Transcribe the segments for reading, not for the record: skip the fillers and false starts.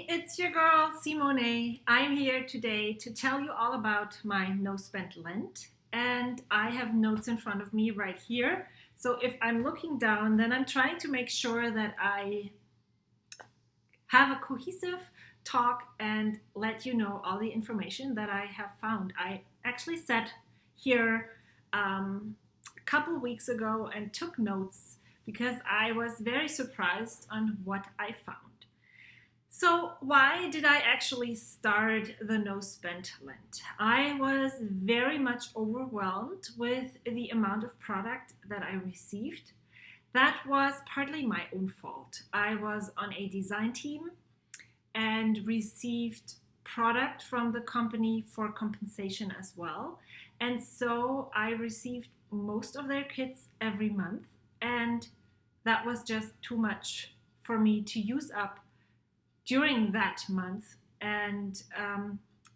It's your girl Simone. I'm here today to tell you all about my no spend Lent. And I have notes in front of me right here. So if I'm looking down, then I'm trying to make sure that I have a cohesive talk and let you know all the information that I have found. I actually sat here a couple weeks ago and took notes because I was very surprised on what I found. So, why did I actually start the no spend Lent? I was very much overwhelmed with the amount of product that I received. That was partly my own fault. I was on a design team and received product from the company for compensation as well. And so I received most of their kits every month, and that was just too much for me to use up during that month. And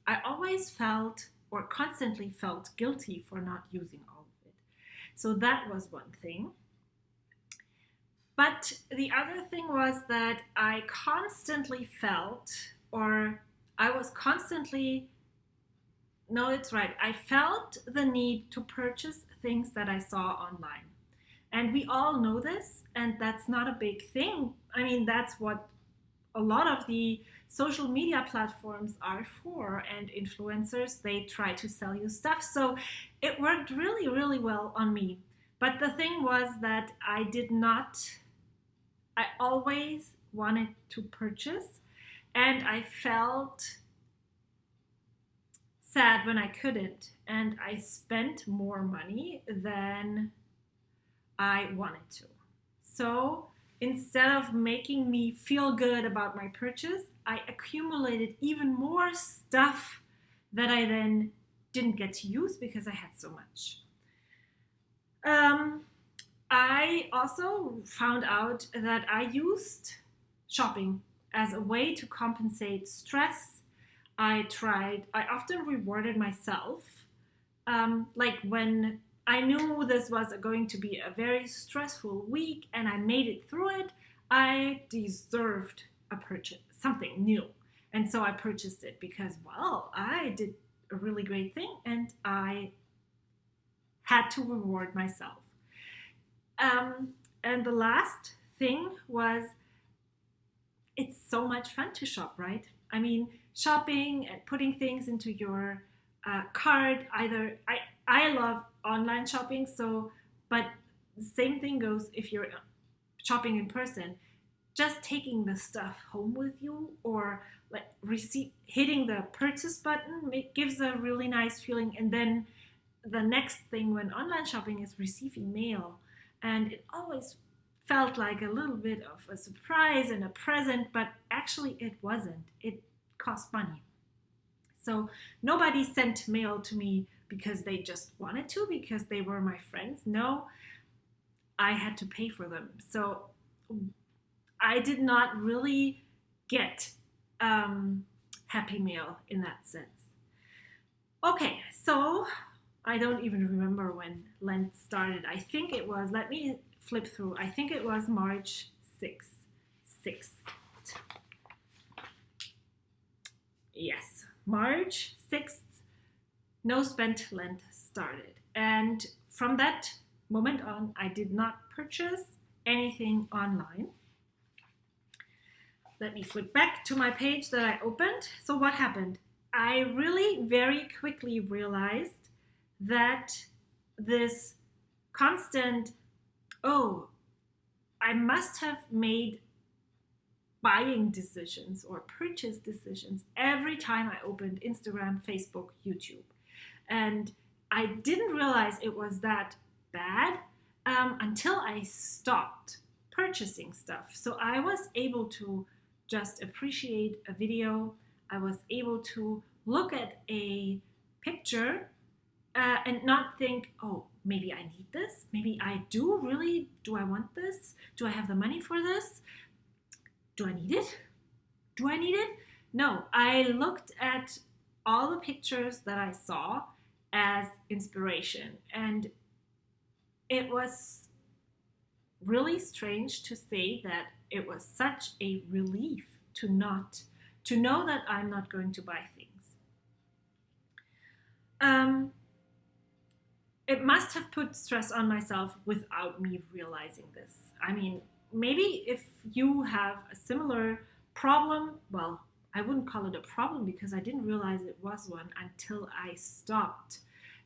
I always felt or constantly felt guilty for not using all of it. So that was one thing. But the other thing was that I constantly felt, or I was constantly, no, it's right, I felt the need to purchase things that I saw online. And we all know this, and that's not a big thing. I mean, that's what a lot of the social media platforms are for, and influencers, they try to sell you stuff. So it worked really, really well on me. But the thing was that I always wanted to purchase, and I felt sad when I couldn't, and I spent more money than I wanted to. So instead of making me feel good about my purchase, I accumulated even more stuff that I then didn't get to use because I had so much. I also found out that I used shopping as a way to compensate stress. I often rewarded myself. Like when I knew this was going to be a very stressful week and I made it through it, I deserved a purchase, something new. And so I purchased it because, well, I did a really great thing and I had to reward myself. And the last thing was, it's so much fun to shop, right? I mean, shopping and putting things into your cart. I love online shopping, but the same thing goes if you're shopping in person. Just taking the stuff home with you, or like hitting the purchase button, gives a really nice feeling. And then the next thing when online shopping is receiving mail, and it always felt like a little bit of a surprise and a present, but actually it wasn't. It cost money. So nobody sent mail to me because they just wanted to, because they were my friends. No, I had to pay for them. So I did not really get happy mail in that sense. Okay, so I don't even remember when Lent started. I think it was, let me flip through. I think it was March 6th. Yes, March 6th, No Spend Lent started. And from that moment on, I did not purchase anything online. Let me flip back to my page that I opened. So what happened? I really very quickly realized that this constant, oh, I must have made buying decisions or purchase decisions every time I opened Instagram, Facebook, YouTube. And I didn't realize it was that bad until I stopped purchasing stuff. So I was able to just appreciate a video. I was able to look at a picture and not think, oh, maybe I need this. Maybe I do really. Do I want this? Do I have the money for this? Do I need it? Do I need it? No, I looked at all the pictures that I saw as inspiration. And it was really strange to say that it was such a relief to not to know that I'm not going to buy things. Um, it must have put stress on myself without me realizing this. I mean, maybe if you have a similar problem, well, I wouldn't call it a problem because I didn't realize it was one until I stopped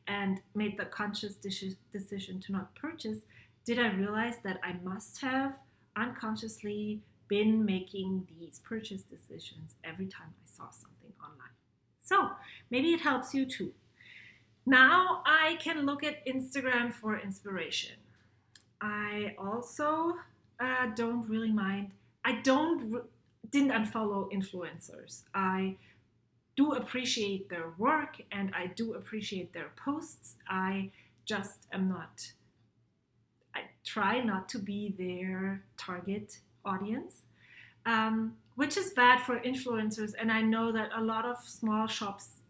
and made the conscious decision to not purchase. Did I realize that I must have unconsciously been making these purchase decisions every time I saw something online? So maybe it helps you too. Now I can look at Instagram for inspiration. I also don't really mind. Didn't unfollow influencers. I do appreciate their work and I do appreciate their posts. I just am not. I try not to be their target audience, which is bad for influencers. And I know that a lot of small shops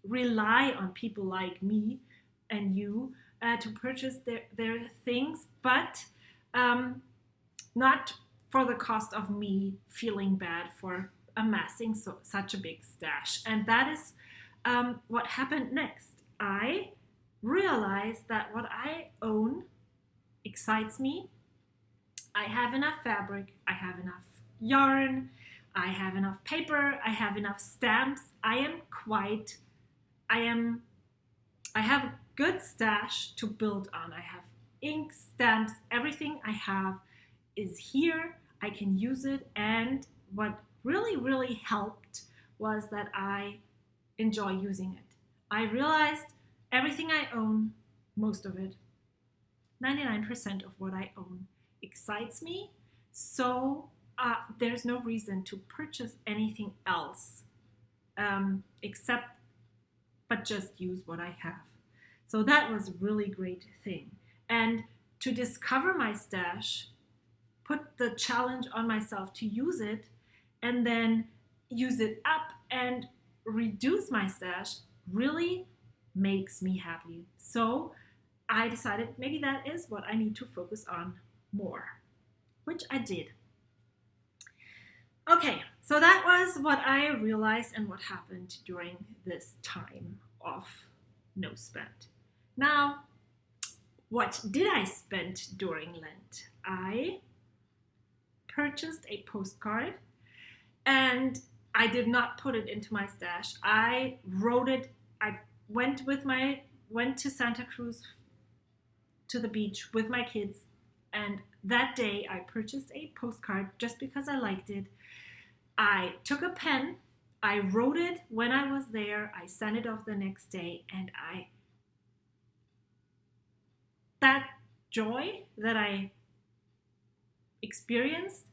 rely on people like me and you to purchase their things, but not for the cost of me feeling bad for amassing such a big stash. And that is what happened next. I realized that what I own excites me. I have enough fabric, I have enough yarn, I have enough paper, I have enough stamps. I have a good stash to build on. I have ink, stamps, everything I have is here. I can use it. And what really helped was that I enjoy using it. I realized everything I own, most of it, 99% of what I own excites me. So there's no reason to purchase anything else but just use what I have. So that was a really great thing. And to discover my stash, put the challenge on myself to use it and then use it up and reduce my stash really makes me happy. So I decided maybe that is what I need to focus on more, which I did. Okay, so that was what I realized and what happened during this time of no spend. Now, what did I spend during Lent? I purchased a postcard and I did not put it into my stash. I wrote it. I went to Santa Cruz to the beach with my kids, and that day I purchased a postcard just because I liked it. I took a pen, I wrote it when I was there, I sent it off the next day, and that joy that I experienced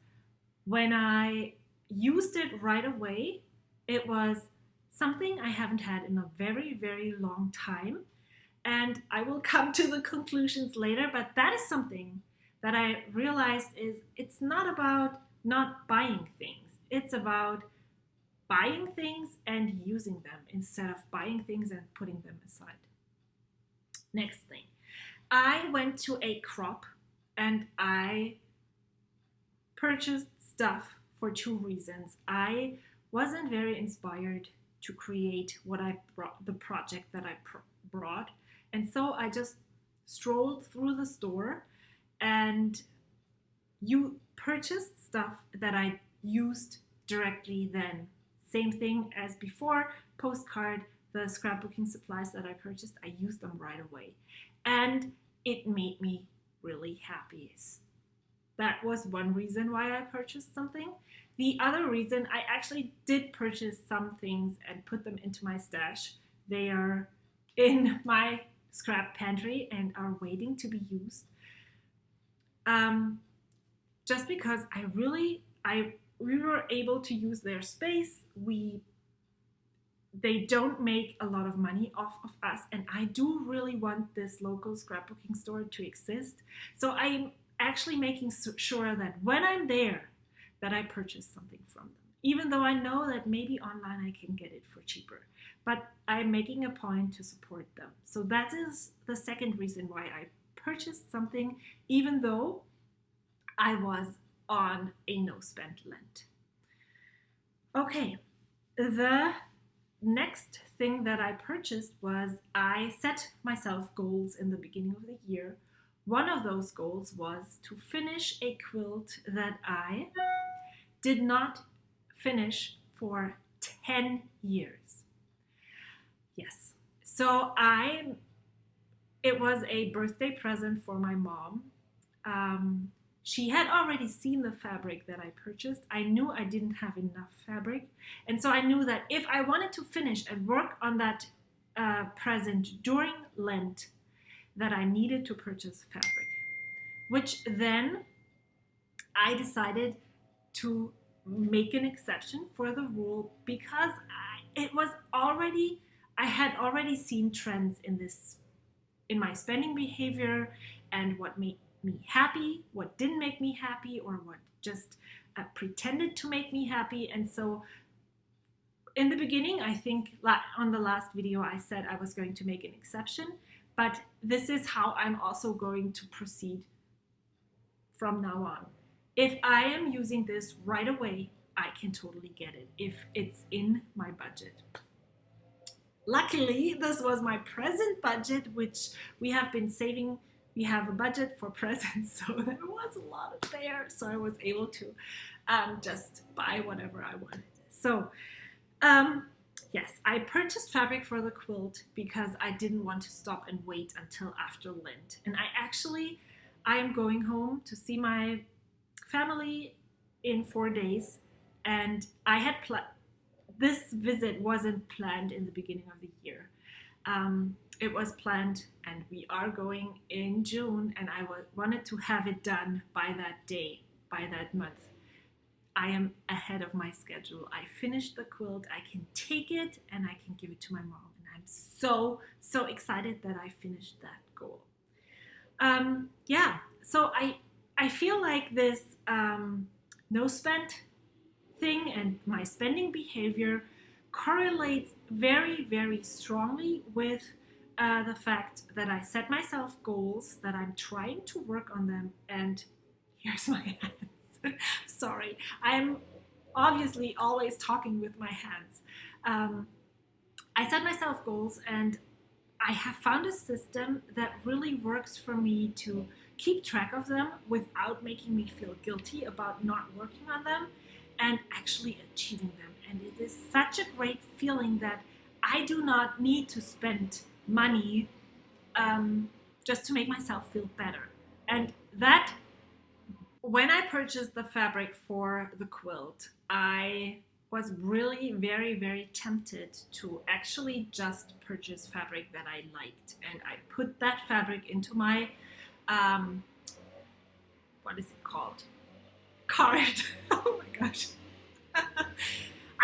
when I used it right away, it was something I haven't had in a very long time. And I will come to the conclusions later, but that is something that I realized is it's not about not buying things. It's about buying things and using them instead of buying things and putting them aside. Next thing, I went to a crop and I purchased stuff for two reasons. I wasn't very inspired to create the project that I brought. And so I just strolled through the store and you purchased stuff that I used directly then. Same thing as before, postcard, the scrapbooking supplies that I purchased, I used them right away. And it made me really happy. That was one reason why I purchased something. The other reason, I actually did purchase some things and put them into my stash. They are in my scrap pantry and are waiting to be used. Just because we were able to use their space. They don't make a lot of money off of us, and I do really want this local scrapbooking store to exist. So I'm actually making sure that when I'm there, that I purchase something from them, even though I know that maybe online I can get it for cheaper. But I'm making a point to support them. So that is the second reason why I purchased something, even though I was on a no-spend Lent. Okay, the next thing that I purchased was I set myself goals in the beginning of the year. One of those goals was to finish a quilt that I did not finish for 10 years. Yes. So it was a birthday present for my mom. She had already seen the fabric that I purchased. I knew I didn't have enough fabric. And so I knew that if I wanted to finish and work on that present during Lent, that I needed to purchase fabric. Which then I decided to make an exception for the rule because I had already seen trends in my spending behavior and what made me happy, what didn't make me happy, or what just pretended to make me happy. And so in the beginning, I think on the last video, I said I was going to make an exception, but this is how I'm also going to proceed from now on. If I am using this right away, I can totally get it if it's in my budget. Luckily, this was my present budget, which we have been saving. We have a budget for presents, so there was a lot there. So I was able to just buy whatever I wanted. So yes, I purchased fabric for the quilt because I didn't want to stop and wait until after Lent. And I am going home to see my family in 4 days, and I had this visit wasn't planned in the beginning of the year. It was planned, and we are going in June, and I wanted to have it done by that day, by that month. I am ahead of my schedule. I finished the quilt. I can take it and I can give it to my mom, and I'm so excited that I finished that goal. So I feel like this no spend thing and my spending behavior correlates very, very strongly with the fact that I set myself goals, that I'm trying to work on them, and here's my hands. Sorry, I'm obviously always talking with my hands. I set myself goals, and I have found a system that really works for me to keep track of them without making me feel guilty about not working on them and actually achieving them. And it is such a great feeling that I do not need to spend money just to make myself feel better. And that, when I purchased the fabric for the quilt, I was really very, very tempted to actually just purchase fabric that I liked. And I put that fabric into my, what is it called? Cart. Oh my gosh.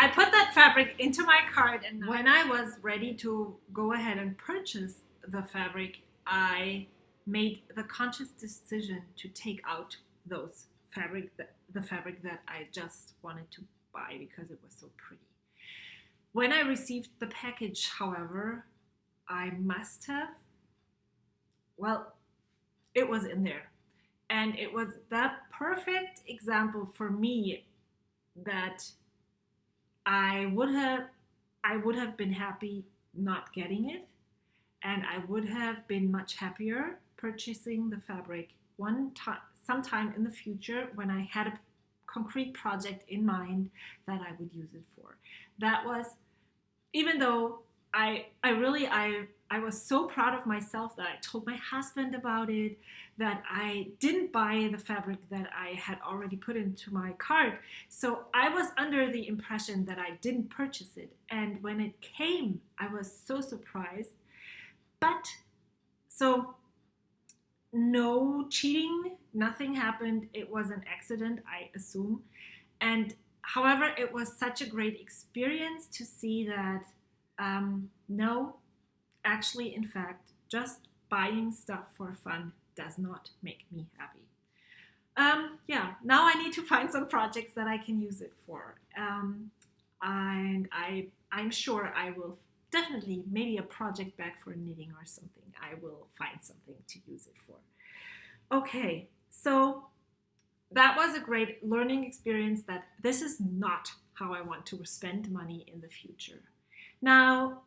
I put that fabric into my cart, and when I was ready to go ahead and purchase the fabric, I made the conscious decision to take out the fabric that I just wanted to buy because it was so pretty. When I received the package, however, I must have, well, it was in there. And it was that perfect example for me that I would have been happy not getting it, and I would have been much happier purchasing the fabric sometime in the future when I had a concrete project in mind that I would use it for. That was, even though I was so proud of myself that I told my husband about it, that I didn't buy the fabric that I had already put into my cart. So I was under the impression that I didn't purchase it. And when it came, I was so surprised. But so no cheating, nothing happened. It was an accident, I assume. And however, it was such a great experience to see that no, actually, in fact, just buying stuff for fun does not make me happy. Now I need to find some projects that I can use it for. And I'm sure I will definitely, maybe a project bag for knitting or something. I will find something to use it for. Okay, so that was a great learning experience that this is not how I want to spend money in the future. Now,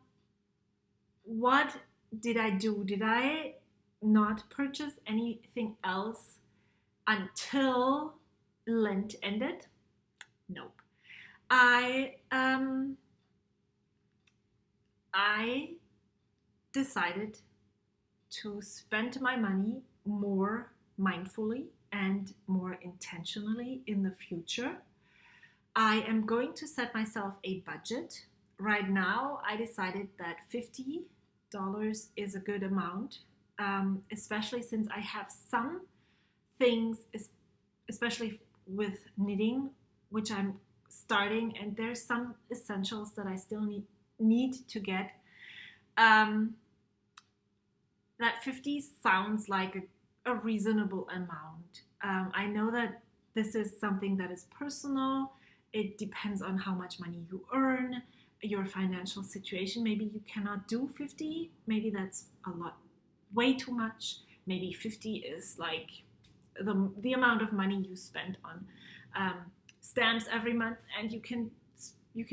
what did I do? Did I not purchase anything else until Lent ended? Nope. I I decided to spend my money more mindfully and more intentionally in the future. I am going to set myself a budget. Right now, I decided that $50 is a good amount, especially since I have some things, especially with knitting, which I'm starting, and there's some essentials that I still need to get. Um, that 50 sounds like a reasonable amount. I know that this is something that is personal. It depends on how much money you earn, your financial situation. Maybe you cannot do 50. Maybe that's a lot, way too much. Maybe 50 is like the amount of money you spend on stamps every month, and you can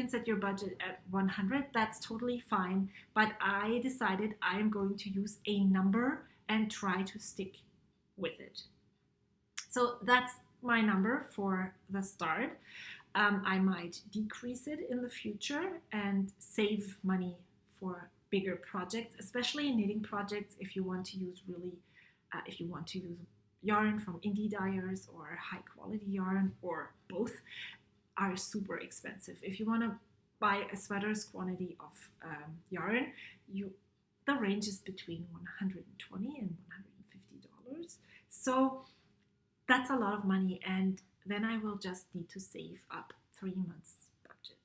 set your budget at 100. That's totally fine. But I decided I am going to use a number and try to stick with it. So that's my number for the start. I might decrease it in the future and save money for bigger projects, especially knitting projects. If you want to use if you want to use yarn from indie dyers or high quality yarn, or both, are super expensive. If you want to buy a sweater's quantity of yarn, the range is between $120 and $150. So that's a lot of money, and then I will just need to save up 3 months budget.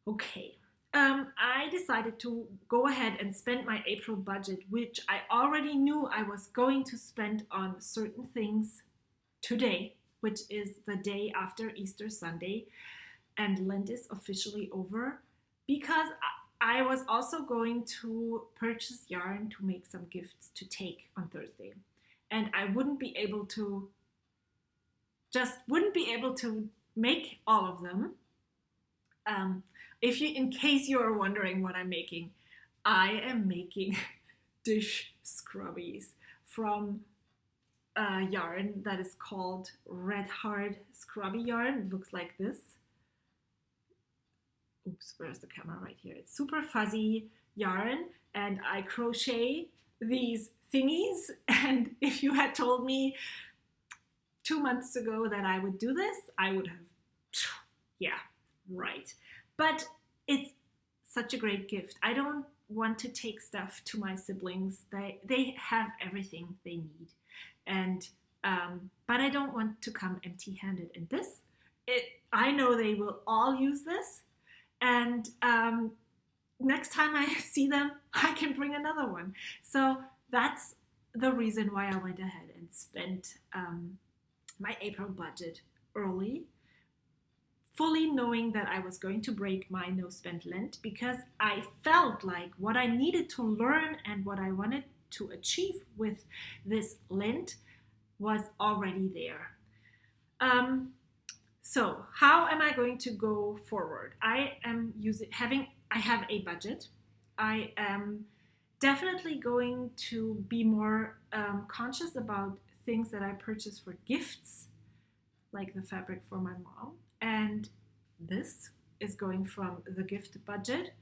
Okay, I decided to go ahead and spend my April budget, which I already knew I was going to spend on certain things today, which is the day after Easter Sunday, and Lent is officially over, because I was also going to purchase yarn to make some gifts to take on Thursday. And I wouldn't be able to make all of them. In case you are wondering what I'm making, I am making dish scrubbies from yarn that is called Red Hard Scrubby yarn. It looks like this. Oops, where's the camera? Right here. It's super fuzzy yarn, and I crochet these thingies. And if you had told me 2 months ago that I would do this, I would have, yeah, right. But it's such a great gift. I don't want to take stuff to my siblings. They have everything they need, and but I don't want to come empty-handed. And I know they will all use this, and next time I see them, I can bring another one. So that's the reason why I went ahead and spent my April budget early, fully knowing that I was going to break my no spend Lent, because I felt like what I needed to learn and what I wanted to achieve with this Lent was already there. So how am I going to go forward? I have a budget. I am definitely going to be more conscious about things that I purchase for gifts, like the fabric for my mom. And this is going from the gift budget.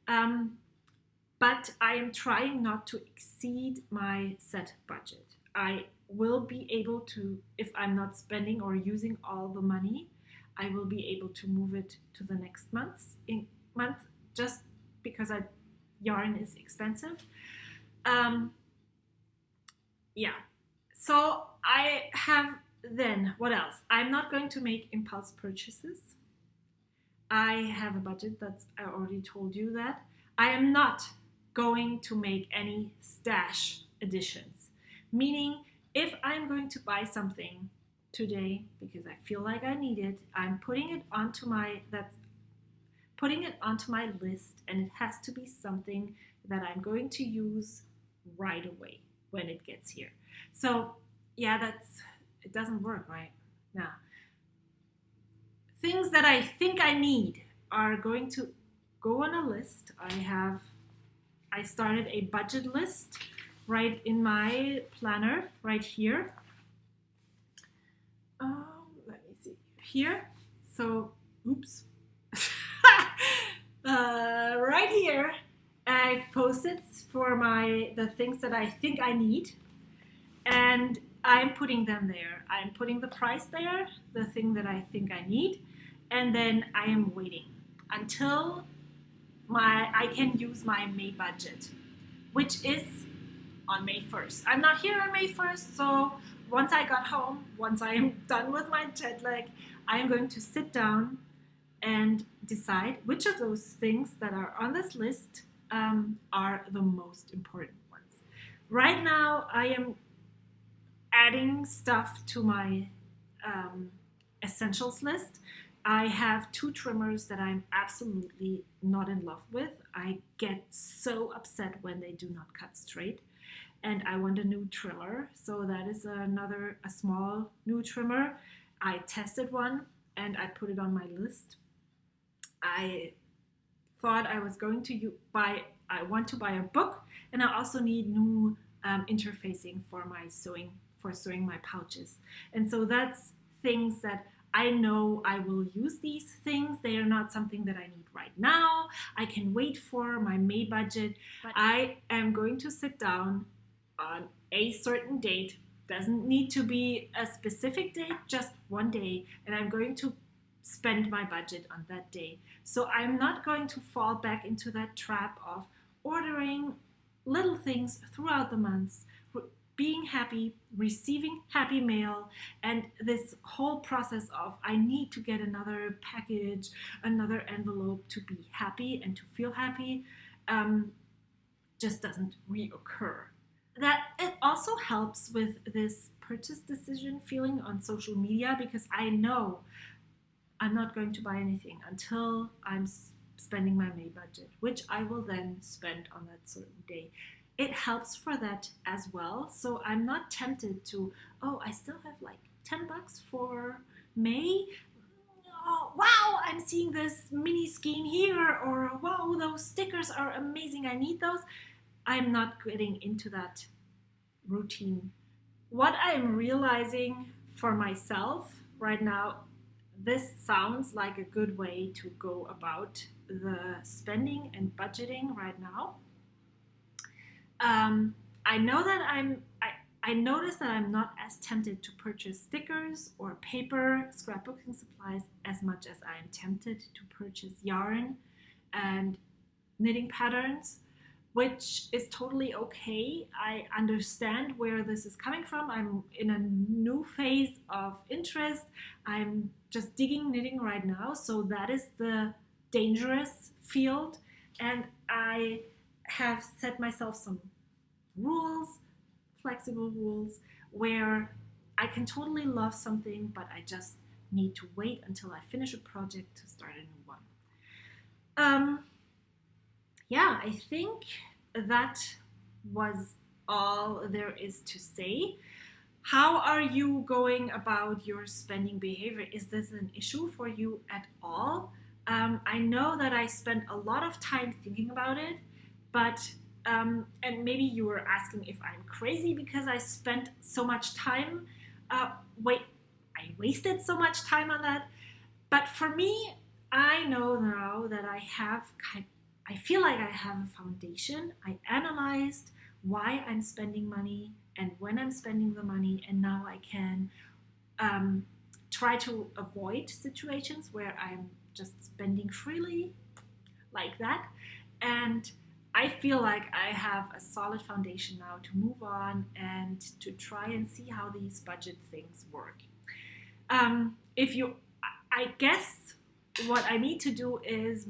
But I am trying not to exceed my set budget. I will be able to, if I'm not spending or using all the money, I will be able to move it to the next month, just because yarn is expensive. Yeah. So I have then, what else? I'm not going to make impulse purchases. I have a budget, I already told you that. I am not going to make any stash additions. Meaning, if I'm going to buy something today because I feel like I need it, I'm putting it onto my list, and it has to be something that I'm going to use right away when it gets here. So yeah, it doesn't work, right? Now, things that I think I need are going to go on a list. I started a budget list right in my planner right here. Let me see here. So, oops. Right here, I posted for the things that I think I need, and I'm putting them there. I'm putting the price there, the thing that I think I need, and then I am waiting until I can use my May budget, which is on May 1st. I'm not here on May 1st, so once I got home, once I am done with my jet lag, I am going to sit down and decide which of those things that are on this list are the most important ones. Right now, I am adding stuff to my essentials list. I have 2 trimmers that I'm absolutely not in love with. I get so upset when they do not cut straight, and I want a new trimmer. So that is a small new trimmer. I tested one and I put it on my list. I thought I was going to I want to buy a book, and I also need new interfacing for sewing my pouches. And so that's things that I know I will use these things. They are not something that I need right now. I can wait for my May budget, but I am going to sit down on a certain date. Doesn't need to be a specific date, just one day, and I'm going to spend my budget on that day. So I'm not going to fall back into that trap of ordering little things throughout the months, being happy, receiving happy mail, and this whole process of I need to get another package, another envelope to be happy and to feel happy just doesn't reoccur. That it also helps with this purchase decision feeling on social media, because I know I'm not going to buy anything until I'm spending my May budget, which I will then spend on that certain day. It helps for that as well. So I'm not tempted to, oh, I still have like $10 for May. Oh, wow, I'm seeing this mini skein here, or wow, those stickers are amazing, I need those. I'm not getting into that routine. What I'm realizing for myself right now, this sounds like a good way to go about the spending and budgeting right now. I know that I noticed that I'm not as tempted to purchase stickers or paper scrapbooking supplies as much as I am tempted to purchase yarn and knitting patterns, which is totally okay. I understand where this is coming from. I'm in a new phase of interest. I'm just digging knitting right now, so that is the dangerous field, and I have set myself some rules, flexible rules, where I can totally love something, but I just need to wait until I finish a project to start a new one. Yeah, I think that was all there is to say. How are you going about your spending behavior? Is this an issue for you at all? I know that I spent a lot of time thinking about it, but and maybe you were asking if I'm crazy because I spent so much time. I wasted so much time on that. But for me, I know now that I feel like I have a foundation. I analyzed why I'm spending money and when I'm spending the money, and now I can try to avoid situations where I'm just spending freely like that. And I feel like I have a solid foundation now to move on and to try and see how these budget things work. I guess what I need to do is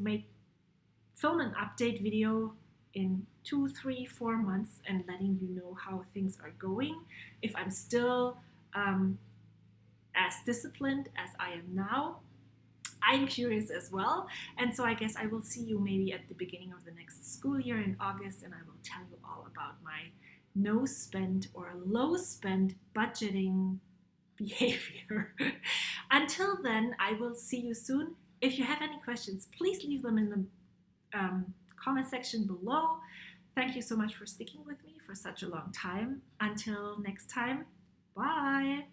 film an update video in 2, 3, 4 months and letting you know how things are going. If I'm still as disciplined as I am now, I'm curious as well. And so I guess I will see you maybe at the beginning of the next school year in August, and I will tell you all about my no spend or low spend budgeting behavior. Until then, I will see you soon. If you have any questions, please leave them in the comment section below. Thank you so much for sticking with me for such a long time. Until next time, bye.